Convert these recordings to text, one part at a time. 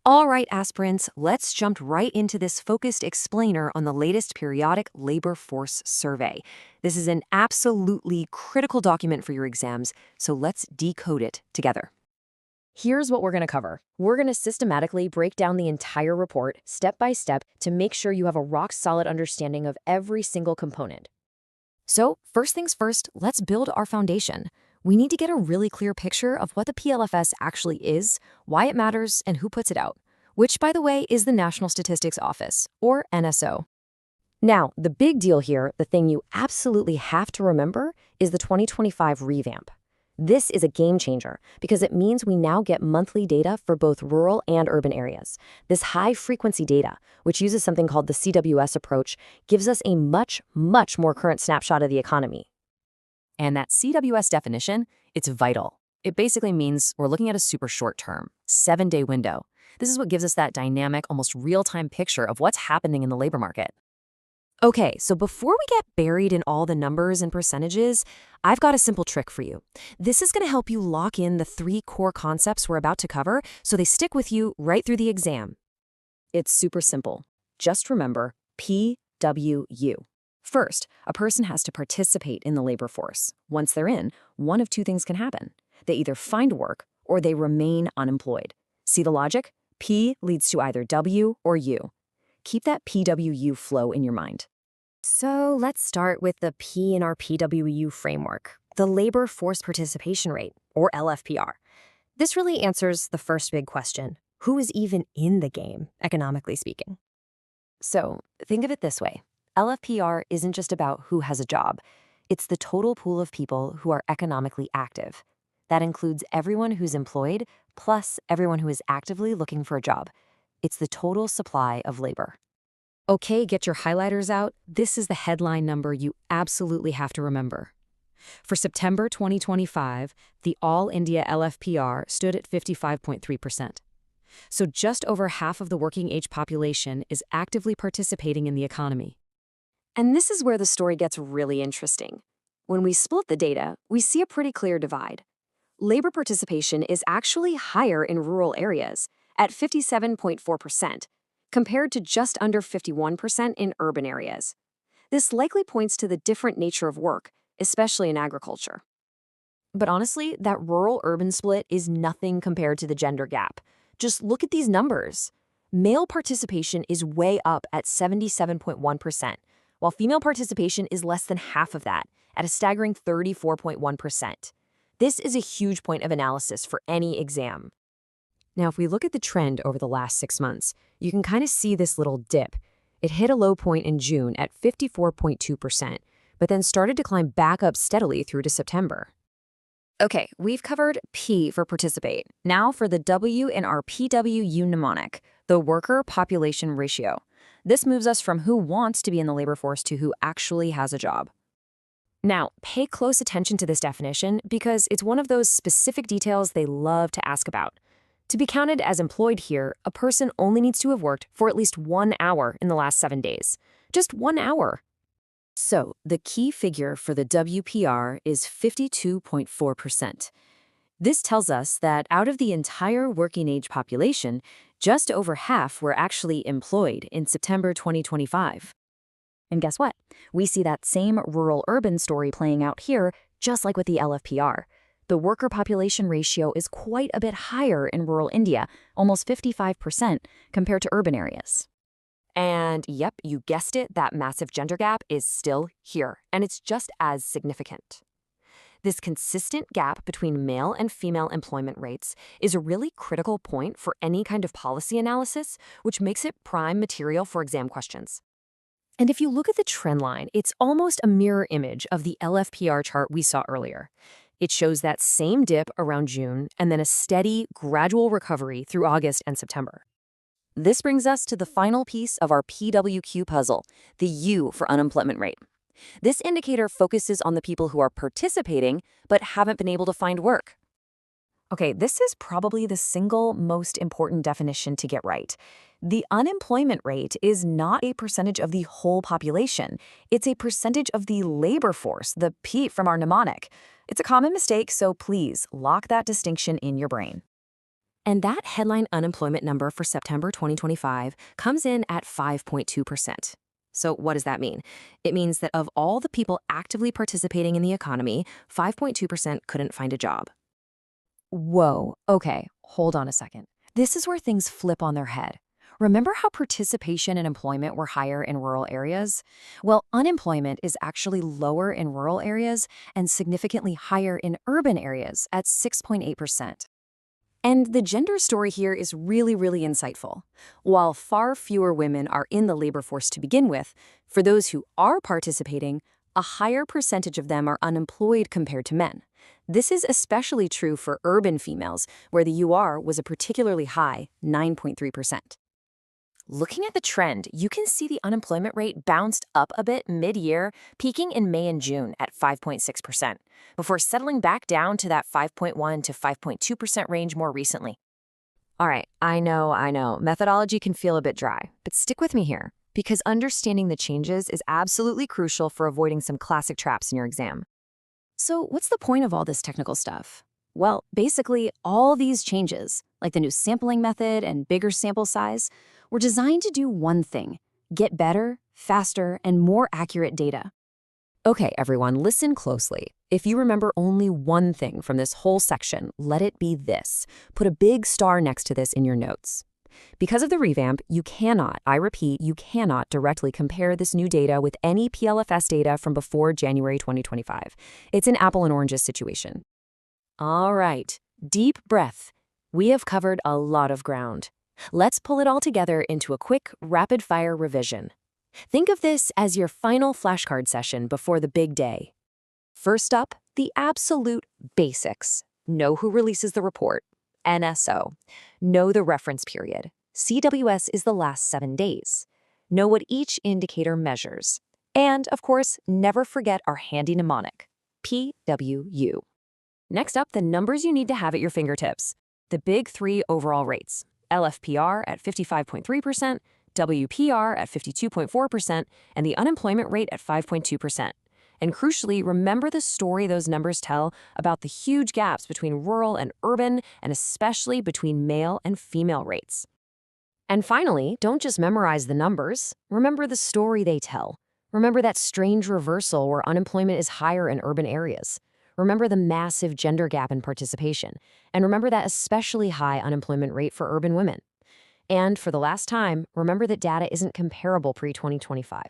All right, aspirants, let's jump right into this focused explainer on the latest periodic labor force survey. This is an absolutely critical document for your exams, so let's decode it together. Here's what we're going to cover. We're going to systematically break down the entire report step by step to make sure you have a rock-solid understanding of every single component. So, first things first, let's build our foundation. We need to get a really clear picture of what the PLFS actually is, why it matters, and who puts it out, which, by the way, is the National Statistics Office, or NSO. Now, the big deal here, the thing you absolutely have to remember, is the 2025 revamp. This is a game changer because it means we now get monthly data for both rural and urban areas. This high-frequency data, which uses something called the CWS approach, gives us a much more current snapshot of the economy. And that CWS definition, it's vital. It basically means we're looking at a super short term, 7-day window. This is what gives us that dynamic, almost real-time picture of what's happening in the labor market. Okay, so before we get buried in all the numbers and percentages, I've got a simple trick for you. This is going to help you lock in the 3 core concepts we're about to cover so they stick with you right through the exam. It's super simple. Just remember PWU. First, a person has to participate in the labor force. Once they're in, one of 2 things can happen. They either find work or they remain unemployed. See the logic? P leads to either W or U. Keep that PWU flow in your mind. So let's start with the P in our PWU framework, the labor force participation rate, or LFPR. This really answers the first big question: who is even in the game, economically speaking? So think of it this way. LFPR isn't just about who has a job. It's the total pool of people who are economically active. That includes everyone who's employed, plus everyone who is actively looking for a job. It's the total supply of labor. Okay, get your highlighters out. This is the headline number you absolutely have to remember. For September 2025, the All India LFPR stood at 55.3%. So just over half of the working age population is actively participating in the economy. And this is where the story gets really interesting. When we split the data, we see a pretty clear divide. Labor participation is actually higher in rural areas, at 57.4%, compared to just under 51% in urban areas. This likely points to the different nature of work, especially in agriculture. But honestly, that rural-urban split is nothing compared to the gender gap. Just look at these numbers. Male participation is way up at 77.1%, while female participation is less than half of that, at a staggering 34.1%. This is a huge point of analysis for any exam. Now, if we look at the trend over the last 6 months, you can kind of see this little dip. It hit a low point in June at 54.2%, but then started to climb back up steadily through to September. Okay, we've covered P for participate. Now for the W in our PWU mnemonic, the worker population ratio. This moves us from who wants to be in the labor force to who actually has a job. Now, pay close attention to this definition because it's one of those specific details they love to ask about. To be counted as employed here, a person only needs to have worked for at least 1 hour in the last 7 days. Just 1 hour. So, the key figure for the WPR is 52.4%. This tells us that out of the entire working age population, just over half were actually employed in September 2025. And guess what? We see that same rural-urban story playing out here, just like with the LFPR. The worker population ratio is quite a bit higher in rural India, almost 55%, compared to urban areas. And yep, you guessed it, that massive gender gap is still here, and it's just as significant. This consistent gap between male and female employment rates is a really critical point for any kind of policy analysis, which makes it prime material for exam questions. And if you look at the trend line, it's almost a mirror image of the LFPR chart we saw earlier. It shows that same dip around June and then a steady, gradual recovery through August and September. This brings us to the final piece of our PWQ puzzle, the U for unemployment rate. This indicator focuses on the people who are participating but haven't been able to find work. Okay, this is probably the single most important definition to get right. The unemployment rate is not a percentage of the whole population. It's a percentage of the labor force, the P from our mnemonic. It's a common mistake, so please lock that distinction in your brain. And that headline unemployment number for September 2025 comes in at 5.2%. So what does that mean? It means that of all the people actively participating in the economy, 5.2% couldn't find a job. Whoa, okay, hold on a second. This is where things flip on their head. Remember how participation and employment were higher in rural areas? Well, unemployment is actually lower in rural areas and significantly higher in urban areas at 6.8%. And the gender story here is really insightful. While far fewer women are in the labor force to begin with, for those who are participating, a higher percentage of them are unemployed compared to men. This is especially true for urban females, where the UR was a particularly high 9.3%. Looking at the trend, you can see the unemployment rate bounced up a bit mid-year, peaking in May and June at 5.6%, before settling back down to that 5.1 to 5.2% range more recently. All right, I know. Methodology can feel a bit dry, but stick with me here, because understanding the changes is absolutely crucial for avoiding some classic traps in your exam. So what's the point of all this technical stuff? Well, basically, all these changes, like the new sampling method and bigger sample size, were designed to do one thing: get better, faster, and more accurate data. Okay, everyone, listen closely. If you remember only one thing from this whole section, let it be this. Put a big star next to this in your notes. Because of the revamp, you cannot, I repeat, you cannot directly compare this new data with any PLFS data from before January 2025. It's an apple and oranges situation. All right, deep breath. We have covered a lot of ground. Let's pull it all together into a quick, rapid-fire revision. Think of this as your final flashcard session before the big day. First up, the absolute basics. Know who releases the report, NSO. Know the reference period. CWS is the last 7 days. Know what each indicator measures. And, of course, never forget our handy mnemonic, PWU. Next up, the numbers you need to have at your fingertips. The big three overall rates: LFPR at 55.3%, WPR at 52.4%, and the unemployment rate at 5.2%. And crucially, remember the story those numbers tell about the huge gaps between rural and urban, and especially between male and female rates. And finally, don't just memorize the numbers. Remember the story they tell. Remember that strange reversal where unemployment is higher in urban areas. Remember the massive gender gap in participation. And remember that especially high unemployment rate for urban women. And for the last time, remember that data isn't comparable pre-2025.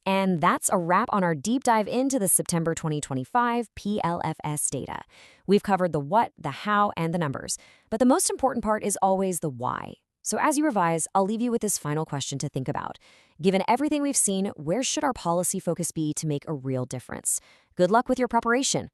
And that's a wrap on our deep dive into the September 2025 PLFS data. We've covered the what, the how, and the numbers. But the most important part is always the why. So as you revise, I'll leave you with this final question to think about. Given everything we've seen, where should our policy focus be to make a real difference? Good luck with your preparation.